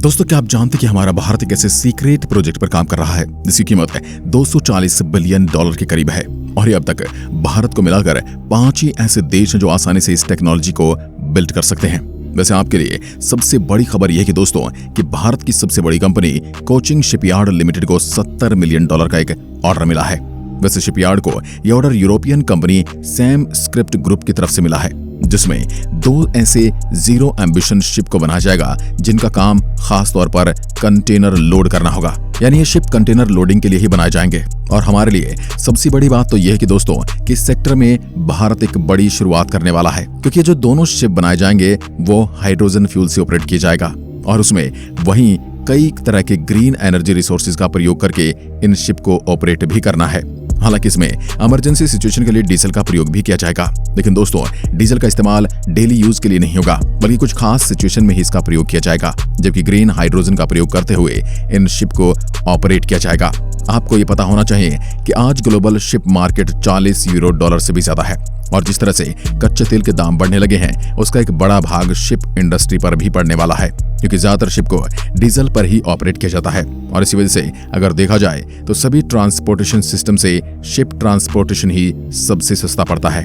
दोस्तों, क्या आप जानते हैं कि हमारा भारत एक ऐसे सीक्रेट प्रोजेक्ट पर काम कर रहा है जिसकी कीमत है 240 बिलियन डॉलर के करीब है। और ये अब तक भारत को मिलाकर 5 ही ऐसे देश हैं जो आसानी से इस टेक्नोलॉजी को बिल्ड कर सकते हैं। वैसे आपके लिए सबसे बड़ी खबर यह है कि दोस्तों कि भारत की सबसे बड़ी कंपनी कोचिन शिपयार्ड लिमिटेड को 70 मिलियन डॉलर का एक ऑर्डर मिला है। वैसे शिपयार्ड को यह order European company Sam script group की तरफ से मिला है, जिसमें 2 ऐसे जीरो एम्बिशन शिप को बनाया जाएगा जिनका काम खास तौर पर कंटेनर लोड करना होगा। यानी ये शिप कंटेनर लोडिंग के लिए ही बनाए जाएंगे। और हमारे लिए सबसे बड़ी बात तो यह है कि दोस्तों कि इस सेक्टर में भारत एक बड़ी शुरुआत करने वाला है, क्योंकि जो दोनों शिप बनाए जाएंगे वो हाइड्रोजन फ्यूल से ऑपरेट किया जाएगा और उसमें वहीं कई तरह के ग्रीन एनर्जी रिसोर्सेज का प्रयोग करके इन शिप को ऑपरेट भी करना है। हालांकि इसमें इमरजेंसी सिचुएशन के लिए डीजल का प्रयोग भी किया जाएगा, लेकिन दोस्तों डीजल का इस्तेमाल डेली यूज के लिए नहीं होगा, बल्कि कुछ खास सिचुएशन में ही इसका प्रयोग किया जाएगा, जबकि ग्रीन हाइड्रोजन का प्रयोग करते हुए इन शिप को ऑपरेट किया जाएगा। आपको ये पता होना चाहिए कि आज ग्लोबल शिप मार्केट $40 से भी ज्यादा है और जिस तरह से कच्चे तेल के दाम बढ़ने लगे हैं उसका एक बड़ा भाग शिप इंडस्ट्री पर भी पड़ने वाला है, क्योंकि ज्यादातर शिप को डीजल पर ही ऑपरेट किया जाता है। और इसी वजह से अगर देखा जाए तो सभी ट्रांसपोर्टेशन सिस्टम से शिप ट्रांसपोर्टेशन ही सबसे सस्ता पड़ता है।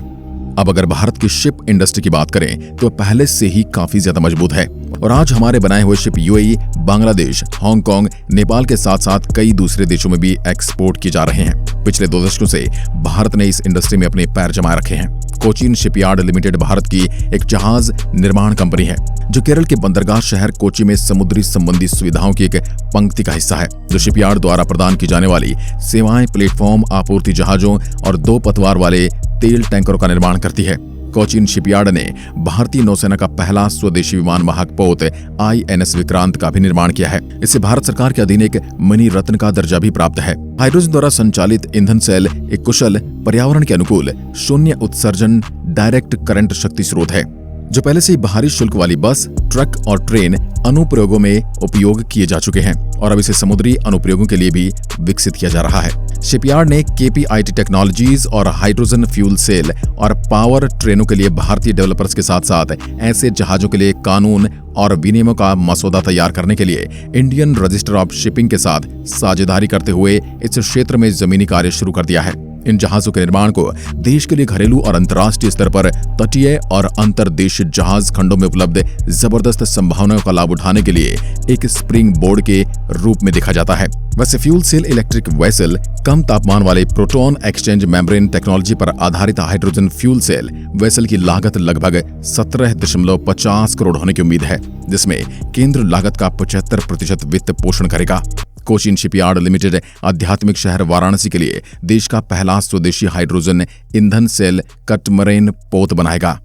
अब अगर भारत की शिप इंडस्ट्री की बात करें तो पहले से ही काफी ज्यादा मजबूत है और आज हमारे बनाए हुए ship UAE, Bangladesh, Hong Kong, Nepal के साथ साथ कई दूसरे देशों में भी एक्सपोर्ट किए जा रहे हैं। पिछले 2 दशकों से भारत ने इस इंडस्ट्री में अपने पैर जमाए रखे हैं। कोचिन शिपयार्ड लिमिटेड भारत की एक जहाज निर्माण कंपनी है जो केरल के बंदरगाह शहर कोची में समुद्री संबंधी सुविधाओं की एक पंक्ति का हिस्सा है, जो शिपयार्ड द्वारा प्रदान की जाने वाली सेवाएं, प्लेटफॉर्म, आपूर्ति जहाजों और 2 पतवार वाले तेल टैंकरों का निर्माण करती है। कोचिन शिपयार्ड ने भारतीय नौसेना का पहला स्वदेशी विमान वाहक पोत INS विक्रांत का भी निर्माण किया है। इससे भारत सरकार के अधीन एक मणि रत्न का दर्जा भी प्राप्त है। हाइड्रोजन द्वारा संचालित ईंधन सेल एक कुशल, पर्यावरण के अनुकूल, शून्य उत्सर्जन डायरेक्ट करंट शक्ति स्रोत है जो पहले से ही बाहरी शुल्क वाली बस, ट्रक और ट्रेन अनुप्रयोगों में उपयोग किए जा चुके हैं और अब इसे समुद्री अनुप्रयोगों के लिए भी विकसित किया जा रहा है। शिपयार्ड ने KPIT टेक्नोलॉजीज और हाइड्रोजन फ्यूल सेल और पावर ट्रेनों के लिए भारतीय डेवलपर्स के साथ साथ ऐसे जहाजों के लिए कानून और विनियमों का मसौदा तैयार करने के लिए इंडियन रजिस्टर ऑफ शिपिंग के साथ साझेदारी करते हुए इस क्षेत्र में जमीनी कार्य शुरू कर दिया है। इन जहाजों के निर्माण को देश के लिए घरेलू और अंतर्राष्ट्रीय स्तर पर तटीय और अंतर्देशीय जहाज खंडों में उपलब्ध जबरदस्त संभावनाओं का लाभ उठाने के लिए एक स्प्रिंग बोर्ड के रूप में देखा जाता है। वैसे फ्यूल सेल इलेक्ट्रिक वेसल, कम तापमान वाले प्रोटॉन एक्सचेंज मेम्ब्रेन टेक्नोलॉजी पर आधारित हाइड्रोजन फ्यूल सेल वेसल की लागत लगभग 17.50 करोड़ होने की उम्मीद है, जिसमें केंद्र लागत का 75% वित्त पोषण करेगा। कोचिन शिपयार्ड लिमिटेड आध्यात्मिक शहर वाराणसी के लिए देश का पहला स्वदेशी हाइड्रोजन ईंधन सेल कटमरेन पोत बनाएगा।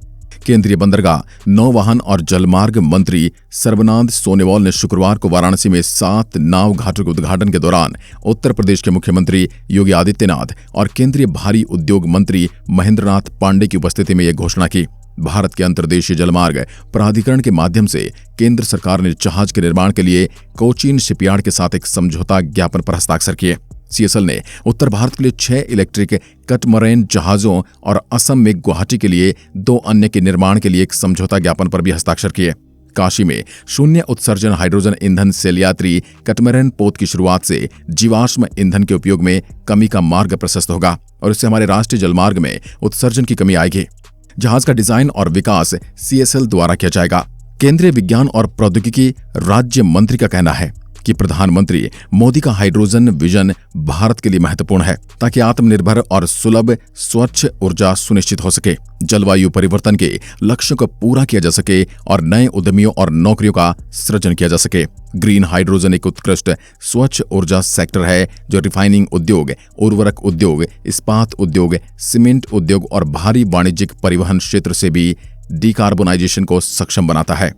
केंद्रीय बंदरगाह, नौवहन और जलमार्ग मंत्री सर्बानंद सोनोवाल ने शुक्रवार को वाराणसी में 7 नाव घाटों के उद्घाटन के दौरान उत्तर प्रदेश के मुख्यमंत्री योगी आदित्यनाथ और केंद्रीय भारी उद्योग मंत्री महेंद्रनाथ पांडे की उपस्थिति में यह घोषणा की। भारत के अंतर्देशीय जलमार्ग प्राधिकरण के माध्यम से केंद्र सरकार ने जहाज के निर्माण के लिए कोचिन शिपयार्ड के साथ एक समझौता ज्ञापन पर हस्ताक्षर किए। CSL ने उत्तर भारत के लिए 6 इलेक्ट्रिक कटमरेन जहाजों और असम में गुवाहाटी के लिए 2 अन्य के निर्माण के लिए एक समझौता ज्ञापन पर भी हस्ताक्षर किए। काशी में शून्य उत्सर्जन हाइड्रोजन ईंधन सेल यात्री कटमरेन पोत की शुरुआत से जीवाश्म ईंधन के उपयोग में कमी का मार्ग प्रशस्त होगा और इससे हमारे राष्ट्रीय जलमार्ग में उत्सर्जन की कमी आएगी। जहाज का डिजाइन और विकास CSL द्वारा किया जाएगा। केंद्रीय विज्ञान और प्रौद्योगिकी राज्य मंत्री का कहना है कि प्रधानमंत्री मोदी का हाइड्रोजन विजन भारत के लिए महत्वपूर्ण है ताकि आत्मनिर्भर और सुलभ स्वच्छ ऊर्जा सुनिश्चित हो सके, जलवायु परिवर्तन के लक्ष्यों को पूरा किया जा सके और नए उद्यमियों और नौकरियों का सृजन किया जा सके। ग्रीन हाइड्रोजन एक उत्कृष्ट स्वच्छ ऊर्जा सेक्टर है जो रिफाइनिंग उद्योग, उर्वरक उद्योग, इस्पात उद्योग, सीमेंट उद्योग और भारी वाणिज्यिक परिवहन क्षेत्र से भी डिकार्बोनाइजेशन को सक्षम बनाता है।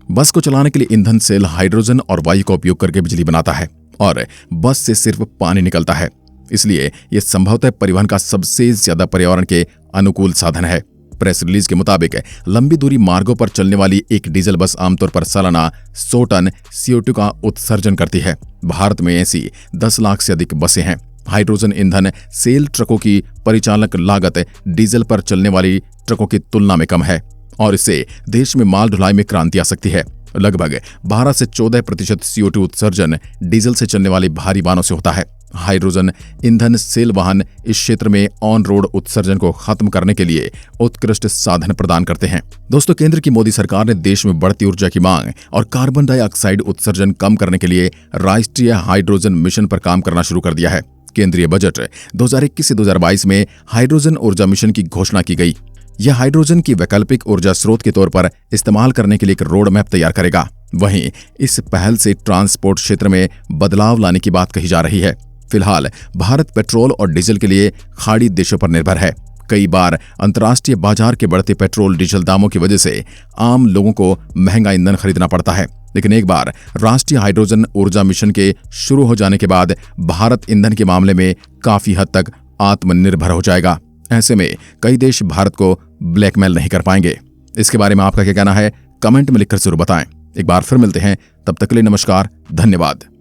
बस को चलाने के लिए ईंधन सेल हाइड्रोजन और वायु का उपयोग करके बिजली बनाता है और बस से सिर्फ पानी निकलता है, इसलिए यह संभवतः परिवहन का सबसे ज्यादा पर्यावरण के अनुकूल साधन है। प्रेस रिलीज के मुताबिक लंबी दूरी मार्गों पर चलने वाली एक डीजल बस आमतौर पर सालाना 100 टन CO2 का उत्सर्जन करती है। भारत में ऐसी 10 लाख से अधिक बसें हैं। हाइड्रोजन ईंधन सेल ट्रकों की परिचालक लागत डीजल पर चलने वाली ट्रकों की तुलना में कम है और इससे देश में माल ढुलाई में क्रांति आ सकती है। लगभग 12 से 14% CO2 उत्सर्जन डीजल से चलने वाले भारी वाहनों से होता है। हाइड्रोजन ईंधन सेल वाहन इस क्षेत्र में ऑन रोड उत्सर्जन को खत्म करने के लिए उत्कृष्ट साधन प्रदान करते हैं। दोस्तों, केंद्र की मोदी सरकार ने देश में बढ़ती ऊर्जा की मांग और कार्बन डाइऑक्साइड उत्सर्जन कम करने के लिए राष्ट्रीय हाइड्रोजन मिशन पर काम करना शुरू कर दिया है। केंद्रीय बजट 2021 से 2022 में हाइड्रोजन ऊर्जा मिशन की घोषणा की गई। यह हाइड्रोजन की वैकल्पिक ऊर्जा स्रोत के तौर पर इस्तेमाल करने के लिए एक रोड मैप तैयार करेगा। वहीं इस पहल से ट्रांसपोर्ट क्षेत्र में बदलाव लाने की बात कही जा रही है। फिलहाल भारत पेट्रोल और डीजल के लिए खाड़ी देशों पर निर्भर है। कई बार अंतर्राष्ट्रीय बाजार के बढ़ते पेट्रोल डीजल दामों की वजह से आम लोगों को महंगा ईंधन खरीदना पड़ता है। लेकिन एक बार राष्ट्रीय हाइड्रोजन ऊर्जा मिशन के शुरू हो जाने के बाद भारत ईंधन के मामले में काफी हद तक आत्मनिर्भर हो जाएगा। ऐसे में कई देश भारत को ब्लैकमेल नहीं कर पाएंगे। इसके बारे में आपका क्या कहना है? कमेंट में लिखकर जरूर बताएं। एक बार फिर मिलते हैं, तब तक के लिए नमस्कार, धन्यवाद।